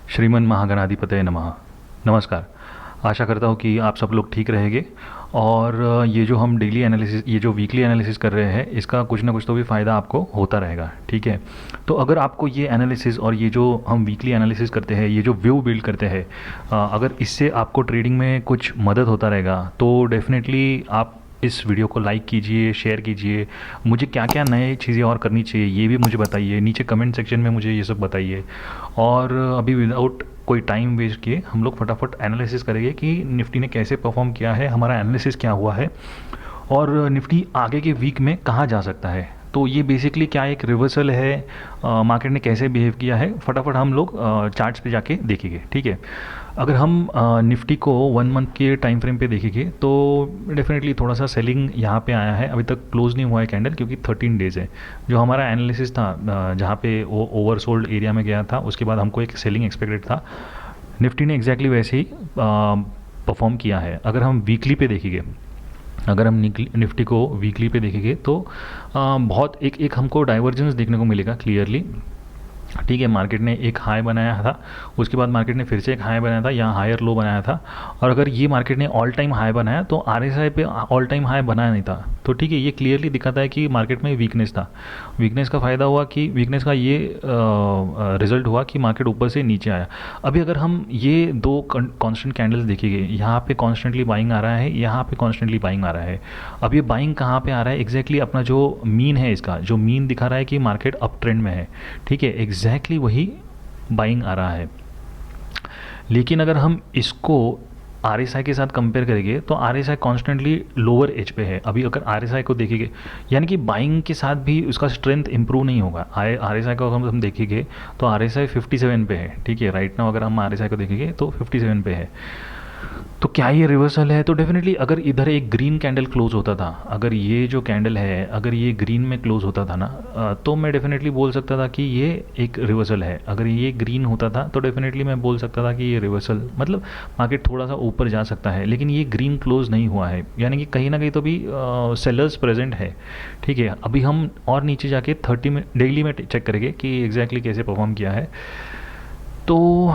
श्रीमन महागणाधिपतये नमः। नमस्कार। आशा करता हूँ कि आप सब लोग ठीक रहेंगे और ये जो हम डेली एनालिसिस, ये जो वीकली एनालिसिस कर रहे हैं, इसका कुछ ना कुछ तो भी फ़ायदा आपको होता रहेगा। ठीक है, तो अगर आपको ये एनालिसिस और ये जो हम वीकली एनालिसिस करते हैं, ये जो व्यू बिल्ड करते हैं, अगर इससे आपको ट्रेडिंग में कुछ मदद होता रहेगा तो डेफिनेटली आप इस वीडियो को लाइक कीजिए, शेयर कीजिए। मुझे क्या क्या नए चीज़ें और करनी चाहिए ये भी मुझे बताइए, नीचे कमेंट सेक्शन में मुझे ये सब बताइए। और अभी विदाउट कोई टाइम वेस्ट किए हम लोग फटाफट एनालिसिस करेंगे कि निफ्टी ने कैसे परफॉर्म किया है, हमारा एनालिसिस क्या हुआ है और निफ्टी आगे के वीक में कहाँ जा सकता है। तो ये बेसिकली क्या एक रिवर्सल है, मार्केट ने कैसे बिहेव किया है, फटाफट हम लोग चार्ट्स पे जाके देखेंगे। ठीक है, अगर हम निफ्टी को 1 मंथ के टाइम फ्रेम पे देखेंगे तो डेफिनेटली थोड़ा सा सेलिंग यहाँ पे आया है। अभी तक क्लोज नहीं हुआ है कैंडल क्योंकि 13 डेज़ है। जो हमारा एनालिसिस था, जहाँ पे वो ओवरसोल्ड एरिया में गया था, उसके बाद हमको एक सेलिंग एक्सपेक्टेड था, निफ्टी ने एग्जैक्टली वैसे ही परफॉर्म किया है। अगर हम वीकली पे देखेंगे, अगर हम निफ्टी को वीकली पे देखेंगे तो बहुत एक एक हमको डाइवर्जेंस देखने को मिलेगा क्लियरली। ठीक है, मार्केट ने एक हाई बनाया था, उसके बाद मार्केट ने फिर से एक हाई बनाया था, यहाँ हायर लो बनाया था। और अगर ये मार्केट ने ऑल टाइम हाई बनाया तो आरएसआई पे ऑल टाइम हाई बनाया नहीं था। तो ठीक है, ये क्लियरली दिखाता है कि मार्केट में वीकनेस था। वीकनेस का फ़ायदा हुआ कि वीकनेस का ये रिजल्ट हुआ कि मार्केट ऊपर से नीचे आया। अभी अगर हम ये दो कॉन्स्टेंट कैंडल्स देखेंगे, यहाँ पे कॉन्स्टेंटली बाइंग आ रहा है, यहाँ पे कॉन्स्टेंटली बाइंग आ रहा है। अब ये बाइंग कहाँ पे आ रहा है एग्जैक्टली, अपना जो मीन है, इसका जो मीन दिखा रहा है कि मार्केट अप ट्रेंड में है। ठीक है, एग्जैक्टली वही बाइंग आ रहा है। लेकिन अगर हम इसको आरएसआई के साथ कंपेयर करेंगे तो आरएसआई कॉन्स्टेंटली लोअर एज पे है। अभी अगर आरएसआई को देखेंगे, यानी कि बाइंग के साथ भी उसका स्ट्रेंथ इंप्रूव नहीं होगा। आरएसआई को अगर हम देखेंगे तो आरएसआई 57 पे है। ठीक है, राइट नाउ अगर हम आरएसआई को देखेंगे तो 57 पे है। तो क्या ये रिवर्सल है? तो डेफिनेटली अगर इधर एक ग्रीन कैंडल क्लोज होता था, अगर ये जो कैंडल है अगर ये ग्रीन में क्लोज होता था ना, तो मैं डेफिनेटली बोल सकता था कि ये एक रिवर्सल है। अगर ये ग्रीन होता था तो डेफिनेटली मैं बोल सकता था कि ये रिवर्सल, मतलब मार्केट थोड़ा सा ऊपर जा सकता है। लेकिन ये ग्रीन क्लोज नहीं हुआ है, यानी कि कहीं ना कहीं तो भी सेलर्स प्रेजेंट है। ठीक है, अभी हम और नीचे जाके 30 में डेली में चेक करेंगे कि एग्जैक्टली कैसे परफॉर्म किया है। तो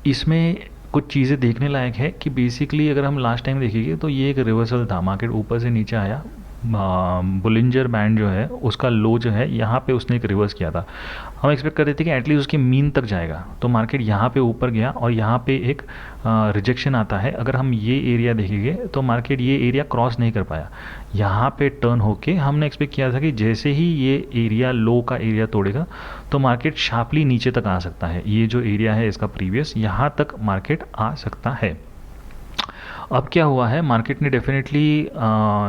इसमें कुछ चीज़ें देखने लायक है कि बेसिकली अगर हम लास्ट टाइम देखेंगे तो ये एक रिवर्सल था, मार्केट ऊपर से नीचे आया। बुलिंजर बैंड जो है उसका लो जो है यहाँ पे उसने एक रिवर्स किया था। हम एक्सपेक्ट कर रहे थे कि एटलीस्ट उसके मीन तक जाएगा, तो मार्केट यहाँ पे ऊपर गया और यहाँ पे एक रिजेक्शन आता है। अगर हम ये एरिया देखेंगे तो मार्केट ये एरिया क्रॉस नहीं कर पाया, यहाँ पे टर्न होके हमने एक्सपेक्ट किया था कि जैसे ही ये एरिया लो का एरिया तोड़ेगा तो मार्केट शार्पली नीचे तक आ सकता है। ये जो एरिया है इसका प्रीवियस, यहाँ तक मार्केट आ सकता है। अब क्या हुआ है, मार्केट ने डेफिनेटली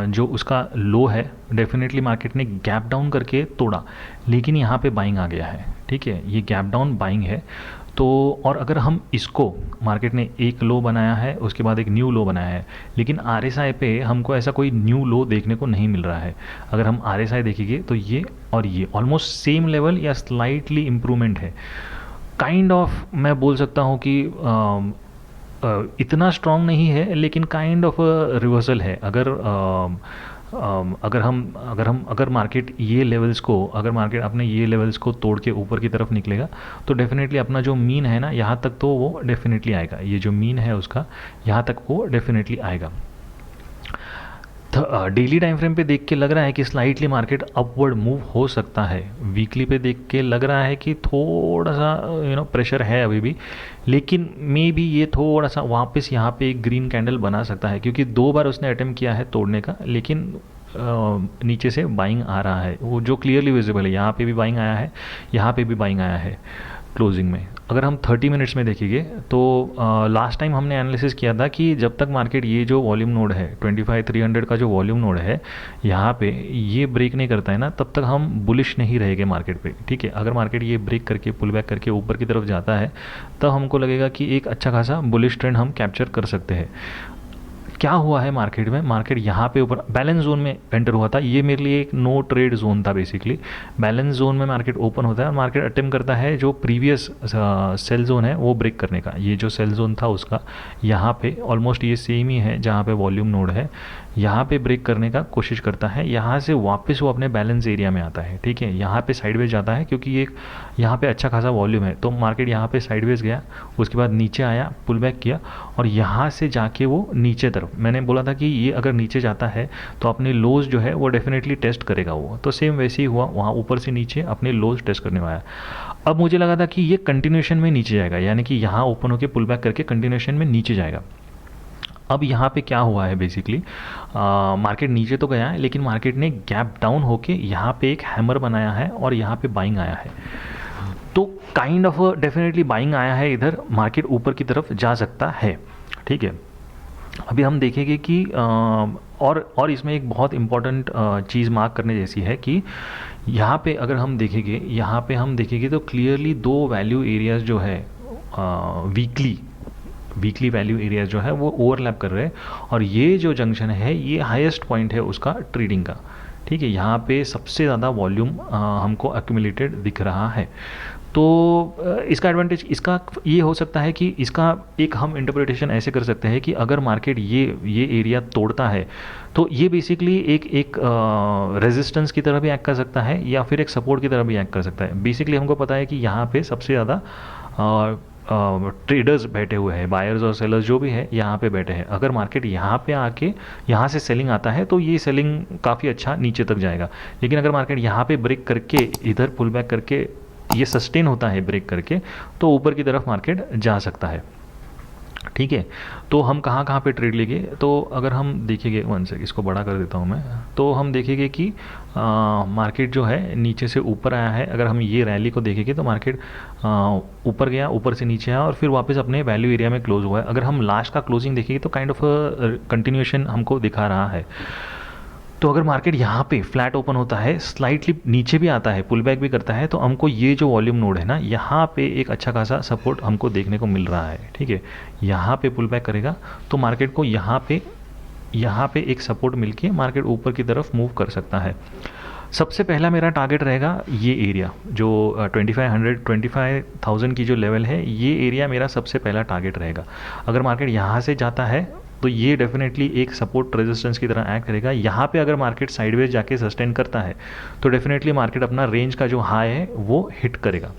जो उसका लो है डेफिनेटली मार्केट ने गैप डाउन करके तोड़ा, लेकिन यहाँ पे बाइंग आ गया है। ठीक है, ये गैप डाउन बाइंग है। तो और अगर हम इसको, मार्केट ने एक लो बनाया है उसके बाद एक न्यू लो बनाया है, लेकिन आरएसआई पे हमको ऐसा कोई न्यू लो देखने को नहीं मिल रहा है। अगर हम आरएसआई देखेंगे तो ये और ये ऑलमोस्ट सेम लेवल या स्लाइटली इम्प्रूवमेंट है। काइंड ऑफ मैं बोल सकता हूँ कि इतना स्ट्रांग नहीं है लेकिन काइंड ऑफ रिवर्सल है। अगर मार्केट ये लेवल्स को, अगर मार्केट अपने ये लेवल्स को तोड़ के ऊपर की तरफ निकलेगा तो डेफिनेटली अपना जो मीन है ना, यहाँ तक तो वो डेफिनेटली आएगा। ये जो मीन है उसका यहाँ तक वो डेफिनेटली आएगा। डेली टाइम फ्रेम पे देख के लग रहा है कि स्लाइटली मार्केट अपवर्ड मूव हो सकता है। वीकली पे देख के लग रहा है कि थोड़ा सा प्रेशर है अभी भी, लेकिन मे बी ये थोड़ा सा वापस यहाँ पे एक ग्रीन कैंडल बना सकता है, क्योंकि 2 बार उसने अटेम्प्ट किया है तोड़ने का, लेकिन नीचे से बाइंग आ रहा है वो जो क्लियरली विजिबल है। यहाँ पे भी बाइंग आया है, यहाँ पे भी बाइंग आया है क्लोजिंग में। अगर हम 30 मिनट्स में देखेंगे तो लास्ट टाइम हमने एनालिसिस किया था कि जब तक मार्केट ये जो वॉल्यूम नोड है 25,300 का जो वॉल्यूम नोड है यहाँ पे ये ब्रेक नहीं करता है ना, तब तक हम बुलिश नहीं रहेंगे मार्केट पे। ठीक है, अगर मार्केट ये ब्रेक करके पुल बैक करके ऊपर की तरफ जाता है तब हमको लगेगा कि एक अच्छा खासा बुलिश ट्रेंड हम कैप्चर कर सकते हैं। क्या हुआ है मार्केट में, मार्केट यहाँ पे ऊपर बैलेंस जोन में एंटर हुआ था। ये मेरे लिए एक नो ट्रेड जोन था बेसिकली। बैलेंस जोन में मार्केट ओपन होता है और मार्केट अटेम्प्ट करता है जो प्रीवियस सेल जोन है वो ब्रेक करने का। ये जो सेल जोन था उसका यहाँ पे ऑलमोस्ट ये सेम ही है जहाँ पे वॉल्यूम नोड है, यहाँ पे ब्रेक करने का कोशिश करता है। यहाँ से वापस वो अपने बैलेंस एरिया में आता है, ठीक है। यहाँ पे साइडवेज जाता है क्योंकि ये यहाँ पे अच्छा खासा वॉल्यूम है, तो मार्केट यहाँ पे साइडवेज गया, उसके बाद नीचे आया, पुल बैक किया और यहाँ से जाके वो नीचे तरफ, मैंने बोला था कि ये अगर नीचे जाता है तो अपने लोज जो है वो डेफिनेटली टेस्ट करेगा वो, तो सेम वैसे ही हुआ, वहाँ ऊपर से नीचे अपने लोज टेस्ट करने वाला। अब मुझे लगा था कि ये कंटिन्यूएशन में नीचे जाएगा, यानी कि यहाँ ओपन होकर पुल बैक करके कंटिन्यूएशन में नीचे जाएगा। अब यहाँ पे क्या हुआ है बेसिकली, मार्केट नीचे तो गया है लेकिन मार्केट ने गैप डाउन होके यहाँ पे एक हैमर बनाया है और यहाँ पे बाइंग आया है। तो काइंड ऑफ डेफिनेटली बाइंग आया है इधर, मार्केट ऊपर की तरफ जा सकता है, ठीक है। अभी हम देखेंगे कि और इसमें एक बहुत इम्पॉर्टेंट चीज़ मार्क करने जैसी है कि यहाँ पे अगर हम देखेंगे, यहाँ पे हम देखेंगे तो क्लियरली दो वैल्यू एरियाज जो है वीकली वैल्यू एरिया जो है वो ओवरलैप कर रहे हैं और ये जो जंक्शन है ये हाईएस्ट पॉइंट है उसका ट्रेडिंग का, ठीक है। यहाँ पे सबसे ज़्यादा वॉल्यूम हमको एक्यूमुलेटेड दिख रहा है। तो इसका एडवांटेज इसका ये हो सकता है कि इसका एक हम इंटरप्रिटेशन ऐसे कर सकते हैं कि अगर मार्केट ये एरिया तोड़ता है तो ये बेसिकली एक रेजिस्टेंस की तरह भी एक्ट कर सकता है या फिर एक सपोर्ट की तरह भी एक्ट कर सकता है। बेसिकली हमको पता है कि यहाँ पे सबसे ज़्यादा ट्रेडर्स बैठे हुए हैं, बायर्स और सेलर्स जो भी है यहाँ पे बैठे हैं। अगर मार्केट यहाँ पे आके यहाँ से सेलिंग आता है तो ये सेलिंग काफ़ी अच्छा नीचे तक जाएगा, लेकिन अगर मार्केट यहाँ पे ब्रेक करके इधर पुल बैक करके ये सस्टेन होता है ब्रेक करके तो ऊपर की तरफ मार्केट जा सकता है, ठीक है। तो हम कहाँ कहाँ पे ट्रेड लेंगे, तो अगर हम देखेंगे, वन सेक इसको बड़ा कर देता हूँ मैं, तो हम देखेंगे कि मार्केट जो है नीचे से ऊपर आया है। अगर हम ये रैली को देखेंगे तो मार्केट ऊपर गया, ऊपर से नीचे आया और फिर वापस अपने वैल्यू एरिया में क्लोज हुआ है। अगर हम लास्ट का क्लोजिंग देखेंगे तो काइंड ऑफ कंटिन्यूएशन हमको दिखा रहा है। तो अगर मार्केट यहाँ पे फ्लैट ओपन होता है, स्लाइटली नीचे भी आता है, पुल बैक भी करता है, तो हमको ये जो वॉल्यूम नोड है ना, यहाँ पे एक अच्छा खासा सपोर्ट हमको देखने को मिल रहा है, ठीक है। यहाँ पे पुल बैक करेगा तो मार्केट को यहाँ पे एक सपोर्ट मिलके मार्केट ऊपर की तरफ मूव कर सकता है। सबसे पहला मेरा टारगेट रहेगा ये एरिया जो 25,000 की जो लेवल है, ये एरिया मेरा सबसे पहला टारगेट रहेगा। अगर मार्केट यहाँ से जाता है तो ये डेफिनेटली एक सपोर्ट रेजिस्टेंस की तरह एक्ट करेगा। यहाँ पे अगर मार्केट साइडवेज जाके सस्टेन करता है तो डेफिनेटली मार्केट अपना रेंज का जो हाई है वो हिट करेगा,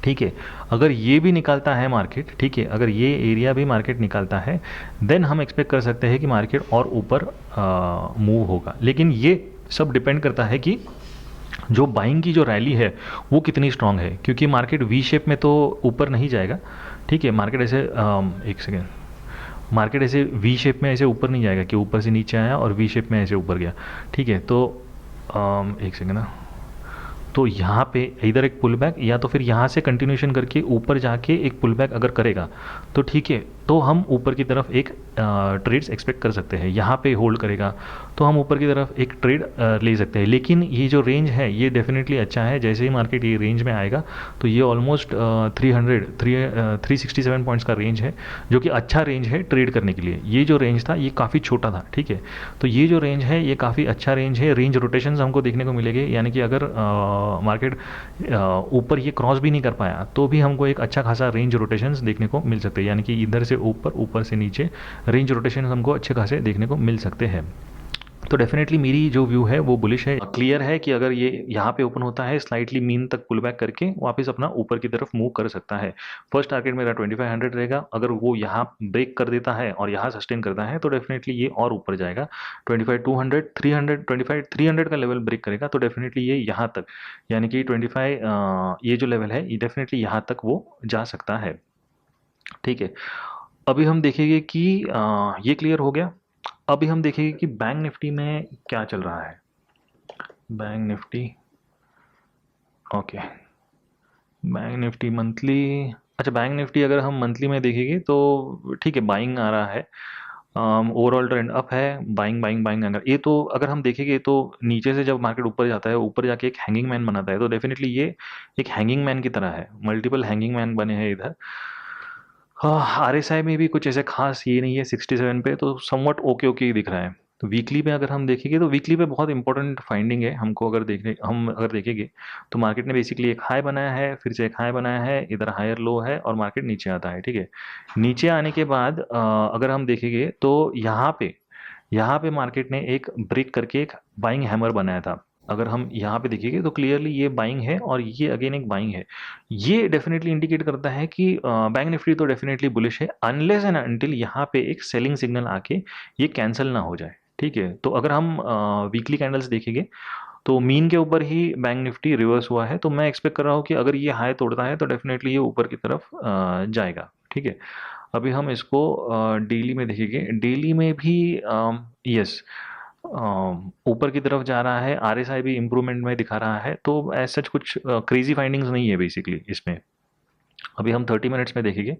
ठीक है। अगर ये भी निकालता है मार्केट, ठीक है, अगर ये एरिया भी मार्केट निकालता है देन हम एक्सपेक्ट कर सकते हैं कि मार्केट और ऊपर मूव होगा। लेकिन ये सब डिपेंड करता है कि जो बाइंग की जो रैली है वो कितनी स्ट्रांग है, क्योंकि मार्केट वी शेप में तो ऊपर नहीं जाएगा, ठीक है। मार्केट ऐसे एक सेकेंड, मार्केट ऐसे वी शेप में ऐसे ऊपर नहीं जाएगा कि ऊपर से नीचे आया और वी शेप में ऐसे ऊपर गया, ठीक है। तो एक सेकेंड ना, तो यहाँ पे इधर एक पुल बैक या तो फिर यहाँ से कंटिन्यूशन करके ऊपर जाके एक पुल बैक अगर करेगा तो ठीक है, तो हम ऊपर की तरफ एक ट्रेड्स एक्सपेक्ट कर सकते हैं। यहाँ पे होल्ड करेगा तो हम ऊपर की तरफ एक ट्रेड ले सकते हैं। लेकिन ये जो रेंज है ये डेफिनेटली अच्छा है, जैसे ही मार्केट ये रेंज में आएगा तो ये ऑलमोस्ट 367 पॉइंट्स का रेंज है, जो कि अच्छा रेंज है ट्रेड करने के लिए। ये जो रेंज था ये काफ़ी छोटा था, ठीक है। तो ये जो रेंज है ये काफ़ी अच्छा रेंज है। रेंज रोटेशंस हमको देखने को मिलेंगे, यानी कि अगर मार्केट ऊपर ये क्रॉस भी नहीं कर पाया तो भी हमको एक अच्छा खासा रेंज रोटेशंस देखने को मिल सकते हैं, यानी कि इधर से ऊपर, ऊपर से नीचे रेंज रोटेशन हमको अच्छे खासे देखने को मिल सकते हैं। तो डेफिनेटली मेरी जो व्यू है वो बुलिश है। क्लियर है कि अगर ये यहाँ पे ओपन होता है स्लाइटली मीन तक पुल बैक करके वापस अपना ऊपर की तरफ मूव कर सकता है। फर्स्ट टारगेट मेरा 2500 रहेगा। अगर वो यहाँ ब्रेक कर देता है और यहाँ सस्टेन करता है तो डेफिनेटली ये और ऊपर जाएगा 25,200, 300, 25,300 का लेवल ब्रेक करेगा तो डेफिनेटली ये यहाँ तक, यानी कि 25 ये जो लेवल है ये डेफिनेटली यहाँ तक वो जा सकता है, ठीक है। अभी हम देखेंगे कि ये क्लियर हो गया। अभी हम देखेंगे कि बैंक निफ्टी में क्या चल रहा है। Bank Nifty, okay, bank Nifty monthly, अच्छा बैंक निफ्टी अगर हम मंथली में देखेंगे तो ठीक है, बाइंग आ रहा है, ओवरऑल ट्रेंड अप है, बाइंग बाइंग बाइंग। अगर ये तो अगर हम देखेंगे तो नीचे से जब मार्केट ऊपर जाता है, ऊपर जाके एक हैंगिंग मैन बनाता है, तो डेफिनेटली ये एक हैंगिंग मैन की तरह है, मल्टीपल हैंगिंग मैन बने हैं इधर। हाँ, आरएसआई में भी कुछ ऐसे खास ये नहीं है 67 पे, तो समवट ओके ओके ही दिख रहा है। तो वीकली पे अगर हम देखेंगे तो वीकली पे बहुत इंपॉर्टेंट फाइंडिंग है हमको, अगर देखने हम अगर देखेंगे तो मार्केट ने बेसिकली एक हाई बनाया है, फिर से एक हाई बनाया है, इधर हायर लो है और मार्केट नीचे आता है, ठीक है। नीचे आने के बाद अगर हम देखेंगे तो यहाँ पे मार्केट ने एक ब्रेक करके एक बाइंग हैमर बनाया था। अगर हम यहाँ पे देखेंगे तो क्लियरली ये बाइंग है और ये अगेन एक बाइंग है। ये डेफिनेटली इंडिकेट करता है कि बैंक निफ्टी तो डेफिनेटली बुलिश है, अनलेस एंड अनटिल यहाँ पे एक सेलिंग सिग्नल आके ये कैंसिल ना हो जाए, ठीक है। तो अगर हम वीकली कैंडल्स देखेंगे तो मीन के ऊपर ही बैंक निफ्टी रिवर्स हुआ है, तो मैं एक्सपेक्ट कर रहा हूँ कि अगर ये हाई तोड़ता है तो डेफिनेटली ये ऊपर की तरफ जाएगा, ठीक है। अभी हम इसको डेली में देखेंगे, डेली में भी यस ऊपर की तरफ जा रहा है, आरएसआई भी इम्प्रूवमेंट में दिखा रहा है, तो ऐसा सच कुछ क्रेजी फाइंडिंग्स नहीं है बेसिकली इसमें। अभी हम 30 मिनट्स में देखेंगे।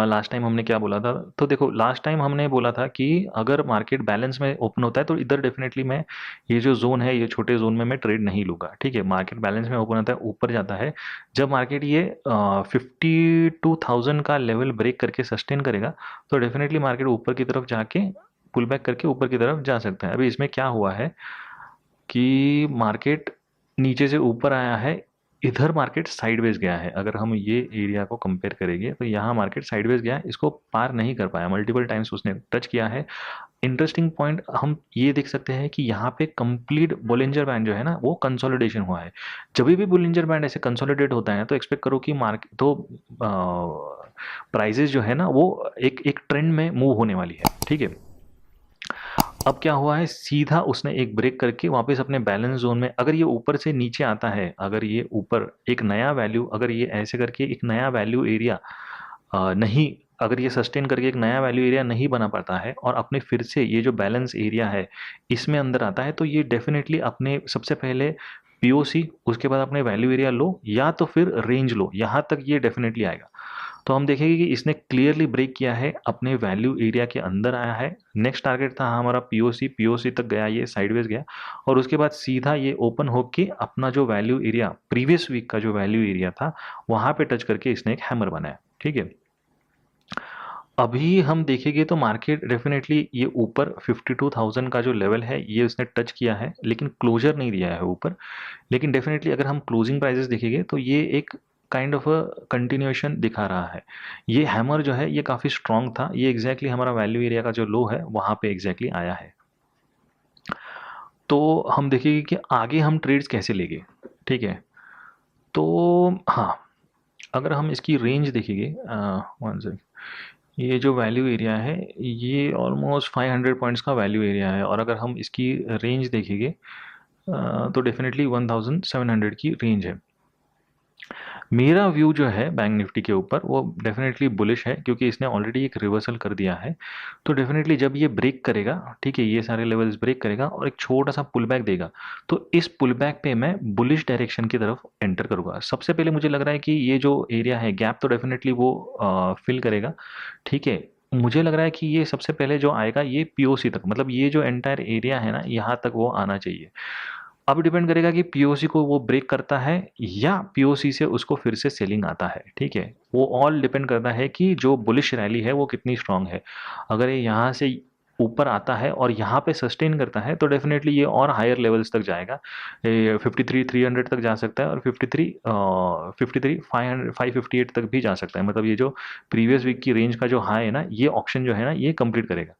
लास्ट टाइम हमने क्या बोला था, तो देखो लास्ट टाइम हमने बोला था कि अगर मार्केट बैलेंस में ओपन होता है तो इधर डेफिनेटली मैं ये जो जोन है, ये छोटे जोन में मैं ट्रेड नहीं लूँगा, ठीक है। मार्केट बैलेंस में ओपन होता है, ऊपर जाता है, जब मार्केट ये 52,000 का लेवल ब्रेक करके सस्टेन करेगा तो डेफिनेटली मार्केट ऊपर की तरफ जाके पुल बैक करके ऊपर की तरफ जा सकता है। अभी इसमें क्या हुआ है कि मार्केट नीचे से ऊपर आया है, इधर मार्केट साइडवेज गया है। अगर हम ये एरिया को कंपेयर करेंगे तो यहाँ मार्केट साइडवेज गया है, इसको पार नहीं कर पाया, मल्टीपल टाइम्स उसने टच किया है। इंटरेस्टिंग पॉइंट हम ये देख सकते हैं कि यहाँ पे कंप्लीट बोलिंजर बैंड जो है ना वो कंसोलिडेशन हुआ है। जब भी बोलिंजर बैंड ऐसे कंसोलिडेट होता है तो एक्सपेक्ट करो कि मार्केट तो प्राइजेस जो है ना वो एक एक ट्रेंड में मूव होने वाली है, ठीक है। अब क्या हुआ है, सीधा उसने एक ब्रेक करके वापस अपने बैलेंस जोन में, अगर ये ऊपर से नीचे आता है, अगर ये ऊपर एक नया वैल्यू, अगर ये ऐसे करके एक नया वैल्यू एरिया नहीं, अगर ये सस्टेन करके एक नया वैल्यू एरिया नहीं बना पाता है और अपने फिर से ये जो बैलेंस एरिया है इसमें अंदर आता है, तो ये डेफिनेटली अपने सबसे पहले पीओसी, उसके बाद अपने वैल्यू एरिया लो या तो फिर रेंज लो, यहाँ तक ये डेफिनेटली आएगा। तो हम देखेंगे कि इसने क्लियरली ब्रेक किया है, अपने वैल्यू एरिया के अंदर आया है। नेक्स्ट टारगेट था हमारा पीओसी, पीओसी तक गया, ये साइडवेज गया और उसके बाद सीधा ये ओपन होके अपना जो वैल्यू एरिया, प्रीवियस वीक का जो वैल्यू एरिया था वहां पे टच करके इसने एक हैमर बनाया, ठीक है। अभी हम देखेंगे तो मार्केट डेफिनेटली ये ऊपर 52,000 का जो लेवल है ये उसने टच किया है, लेकिन क्लोजर नहीं दिया है ऊपर। लेकिन डेफिनेटली अगर हम क्लोजिंग प्राइसेस देखेंगे तो ये एक काइंड ऑफ अ कंटिन्यूएशन दिखा रहा है। ये हैमर जो है ये काफ़ी स्ट्रांग था, ये एग्जैक्टली हमारा वैल्यू एरिया का जो लो है वहाँ पे एग्जैक्टली आया है। तो हम देखेंगे कि आगे हम ट्रेड्स कैसे लेंगे, ठीक है। तो हाँ, अगर हम इसकी रेंज देखेंगे, वन सेक, ये जो वैल्यू एरिया है ये ऑलमोस्ट 500 पॉइंट्स का वैल्यू एरिया है, और अगर हम इसकी रेंज देखेंगे तो डेफिनेटली 1700 की रेंज है। मेरा व्यू जो है बैंक निफ्टी के ऊपर वो डेफिनेटली बुलिश है, क्योंकि इसने ऑलरेडी एक रिवर्सल कर दिया है। तो डेफिनेटली जब ये ब्रेक करेगा, ठीक है, ये सारे लेवल्स ब्रेक करेगा और एक छोटा सा पुल बैक देगा, तो इस पुल बैक पे मैं बुलिश डायरेक्शन की तरफ एंटर करूंगा। सबसे पहले मुझे लग रहा है कि ये जो एरिया है गैप तो डेफिनेटली वो फिल करेगा, ठीक है। मुझे लग रहा है कि ये सबसे पहले जो आएगा ये पीओसी तक, मतलब ये जो एंटायर एरिया है ना यहाँ तक वो आना चाहिए। अब डिपेंड करेगा कि पीओसी को वो ब्रेक करता है या पीओसी से उसको फिर से सेलिंग आता है, ठीक है। वो ऑल डिपेंड करता है कि जो बुलिश रैली है वो कितनी स्ट्रांग है। अगर ये यहाँ से ऊपर आता है और यहाँ पे सस्टेन करता है तो डेफिनेटली ये और हायर लेवल्स तक जाएगा, 53,300 तक जा सकता है और 558 तक भी जा सकता है। मतलब ये जो प्रीवियस वीक की रेंज का जो हाई है ना, ये ऑप्शन जो है ना ये कंप्लीट करेगा।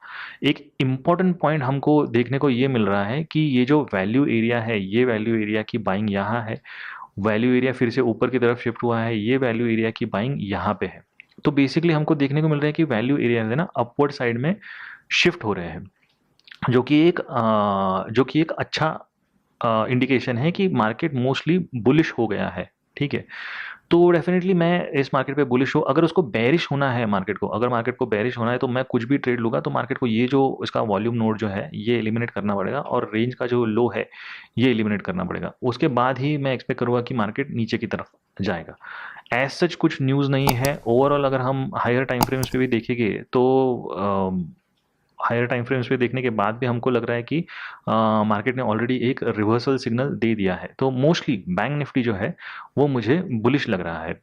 एक इम्पॉर्टेंट पॉइंट हमको देखने को ये मिल रहा है कि ये जो वैल्यू एरिया है, ये वैल्यू एरिया की बाइंग यहाँ है, वैल्यू एरिया फिर से ऊपर की तरफ शिफ्ट हुआ है, ये वैल्यू एरिया की बाइंग यहाँ पे है। तो बेसिकली हमको देखने को मिल रहा है कि वैल्यू एरिया है ना अपवर्ड साइड में शिफ्ट हो रहे हैं, जो कि एक अच्छा इंडिकेशन है कि मार्केट मोस्टली बुलिश हो गया है, ठीक है। तो डेफिनेटली मैं इस मार्केट पे बुलिश हूँ। अगर उसको बेरिश होना है मार्केट को, अगर मार्केट को बेरिश होना है तो मैं कुछ भी ट्रेड लूँगा, तो मार्केट को ये जो इसका वॉल्यूम नोड जो है ये एलिमिनेट करना पड़ेगा और रेंज का जो लो है ये एलिमिनेट करना पड़ेगा। उसके बाद ही मैं एक्सपेक्ट करूँगा कि मार्केट नीचे की तरफ जाएगा। एज सच कुछ न्यूज़ नहीं है ओवरऑल। अगर हम हायर टाइम फ्रेम्स पे भी देखेंगे तो हायर टाइम फ्रेम्स पे देखने के बाद भी हमको लग रहा है कि मार्केट ने ऑलरेडी एक रिवर्सल सिग्नल दे दिया है। तो मोस्टली बैंक निफ्टी जो है वो मुझे बुलिश लग रहा है।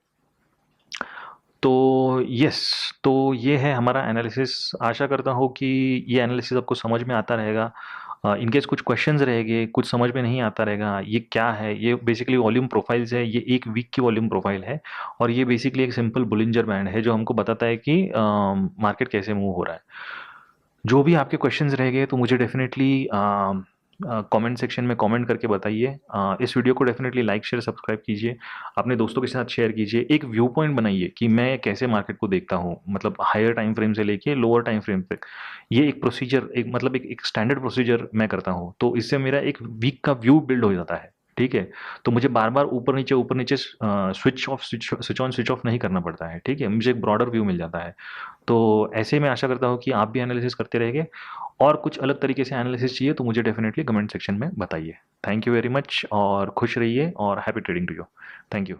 तो यस, तो ये है हमारा एनालिसिस। आशा करता हूँ कि ये एनालिसिस आपको समझ में आता रहेगा। इन केस कुछ क्वेश्चंस रहेंगे, कुछ समझ में नहीं आता रहेगा ये क्या है, ये बेसिकली वॉल्यूम प्रोफाइल्स है, ये एक वीक की वॉल्यूम प्रोफाइल है। और ये बेसिकली एक सिंपल बुलिंजर बैंड है जो हमको बताता है कि मार्केट कैसे मूव हो रहा है। जो भी आपके क्वेश्चंस रहेंगे तो मुझे डेफिनेटली कमेंट सेक्शन में कमेंट करके बताइए। इस वीडियो को डेफिनेटली लाइक शेयर सब्सक्राइब कीजिए, अपने दोस्तों के साथ शेयर कीजिए। एक व्यू पॉइंट बनाइए कि मैं कैसे मार्केट को देखता हूँ, मतलब हायर टाइम फ्रेम से लेके लोअर टाइम फ्रेम तक। ये एक प्रोसीजर, एक मतलब एक स्टैंडर्ड प्रोसीजर मैं करता हूँ, तो इससे मेरा एक वीक का व्यू बिल्ड हो जाता है। ठीक है, तो मुझे बार बार ऊपर नीचे स्विच ऑन स्विच ऑफ नहीं करना पड़ता है। ठीक है, मुझे एक ब्रॉडर व्यू मिल जाता है। तो ऐसे मैं आशा करता हूँ कि आप भी एनालिसिस करते रहेंगे। और कुछ अलग तरीके से एनालिसिस चाहिए तो मुझे डेफिनेटली कमेंट सेक्शन में बताइए। थैंक यू वेरी मच, और खुश रहिए, और happy trading to you. Thank you.